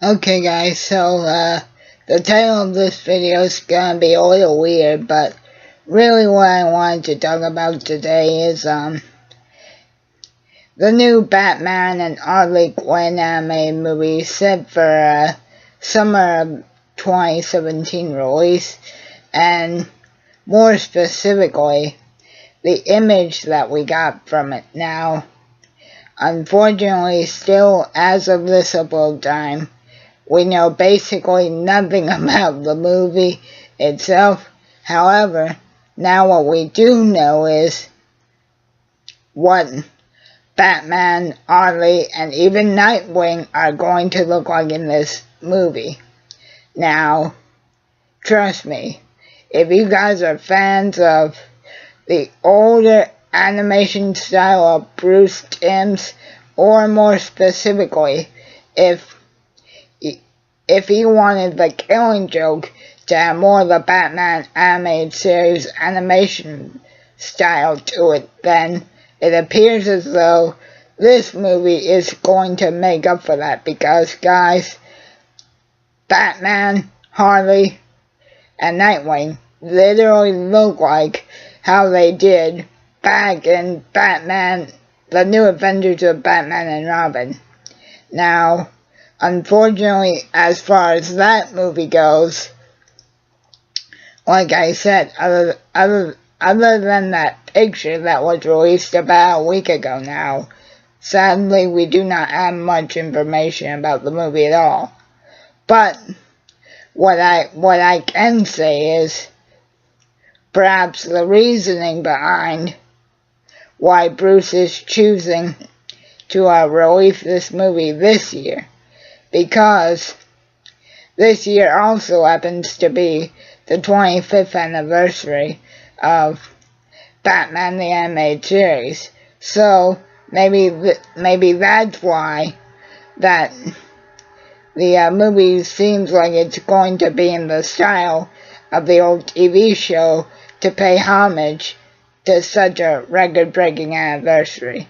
Okay guys, so the title of this video is gonna be a little weird, but really what I wanted to talk about today is the new Batman and Harley Quinn animated movie set for summer of 2017 release, and more specifically, the image that we got from it. Now, unfortunately, still as of this upload time, we know basically nothing about the movie itself. However, now what we do know is what Batman, Harley, and even Nightwing are going to look like in this movie. Now, trust me, if you guys are fans of the older animation style of Bruce Timm's, or more specifically, if he wanted the Killing Joke to have more of the Batman animated series animation style to it, then it appears as though this movie is going to make up for that, because guys, Batman, Harley, and Nightwing literally look like how they did back in Batman, the New Adventures of Batman and Robin. Now, unfortunately, as far as that movie goes, like I said, other than that picture that was released about a week ago now, sadly we do not have much information about the movie at all. But what I can say is perhaps the reasoning behind why Bruce is choosing to release this movie this year, because this year also happens to be the 25th anniversary of Batman the Animated Series. So maybe that's why that the movie seems like it's going to be in the style of the old TV show to pay homage to such a record-breaking anniversary.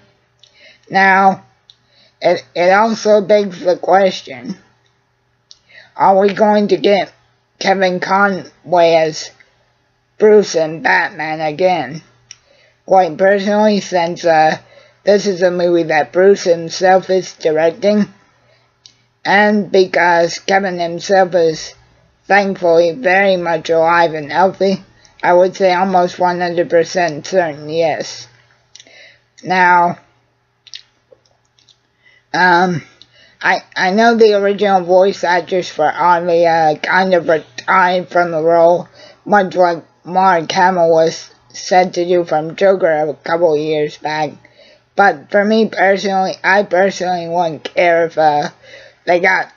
Now, it also begs the question, are we going to get Kevin Conroy as Bruce and Batman again? Quite personally, since this is a movie that Bruce himself is directing, and because Kevin himself is thankfully very much alive and healthy, I would say almost 100% certain yes. Now, I know the original voice actress for Harley kind of retired from the role, much like Mark Hamill was said to do from Joker a couple of years back. But for me personally, I personally wouldn't care if they got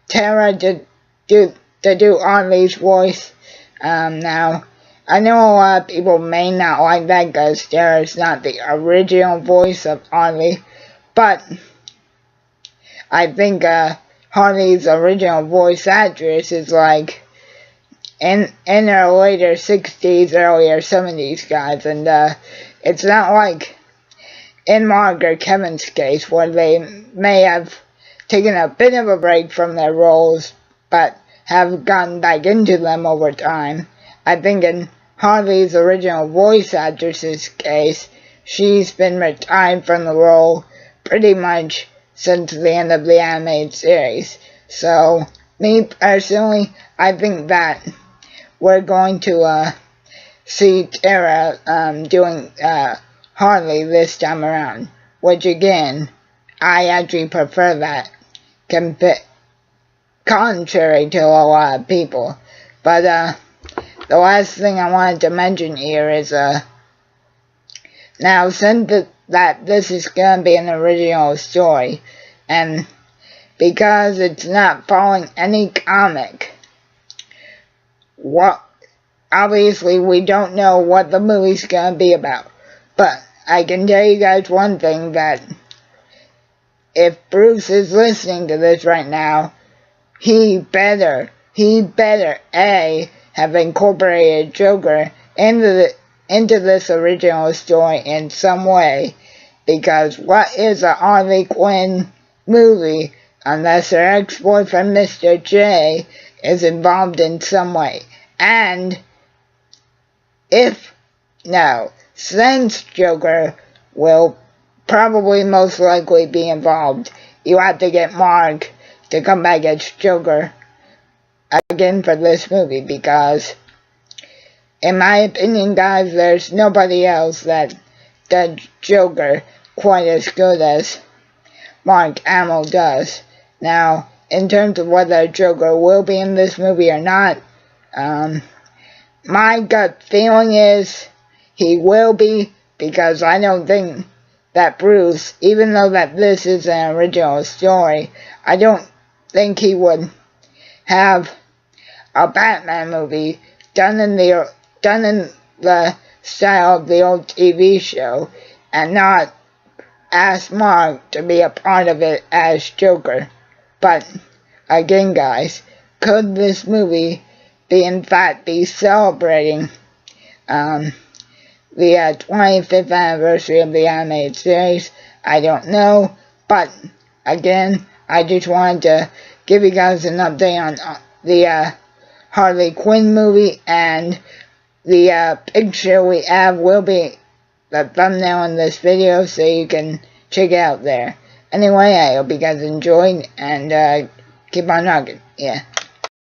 Tara to do Harley's voice. Now, I know a lot of people may not like that because Tara's not the original voice of Harley, but I think Harley's original voice actress is like in her later 60s, earlier 70s, guys, and it's not like in Mark or Kevin's case where they may have taken a bit of a break from their roles but have gotten back into them over time. I think in Harley's original voice actress's case, she's been retired from the role pretty much since the end of the animated series. So, me personally, I think that we're going to see Tara doing Harley this time around, which again, I actually prefer that, contrary to a lot of people. But the last thing I wanted to mention here is now, since that this is going to be an original story, and because it's not following any comic, obviously we don't know what the movie's going to be about. But I can tell you guys one thing, that if Bruce is listening to this right now, he better A, have incorporated Joker into this original story in some way, because what is a Harley Quinn movie unless her ex-boyfriend Mr. J is involved in some way. And since Joker will probably most likely be involved, you have to get Mark to come back as Joker again for this movie, because in my opinion, guys, there's nobody else that does Joker quite as good as Mark Hamill does. Now, in terms of whether Joker will be in this movie or not, my gut feeling is he will be, because I don't think that Bruce, even though that this is an original story, I don't think he would have a Batman movie done in the style of the old TV show and not ask Mark to be a part of it as Joker. But again, guys, could this movie in fact be celebrating the 25th anniversary of the animated series? I don't know, but again, I just wanted to give you guys an update on the Harley Quinn movie, and the picture we have will be the thumbnail in this video, so you can check it out there. Anyway, I hope you guys enjoyed, and keep on rocking. Yeah.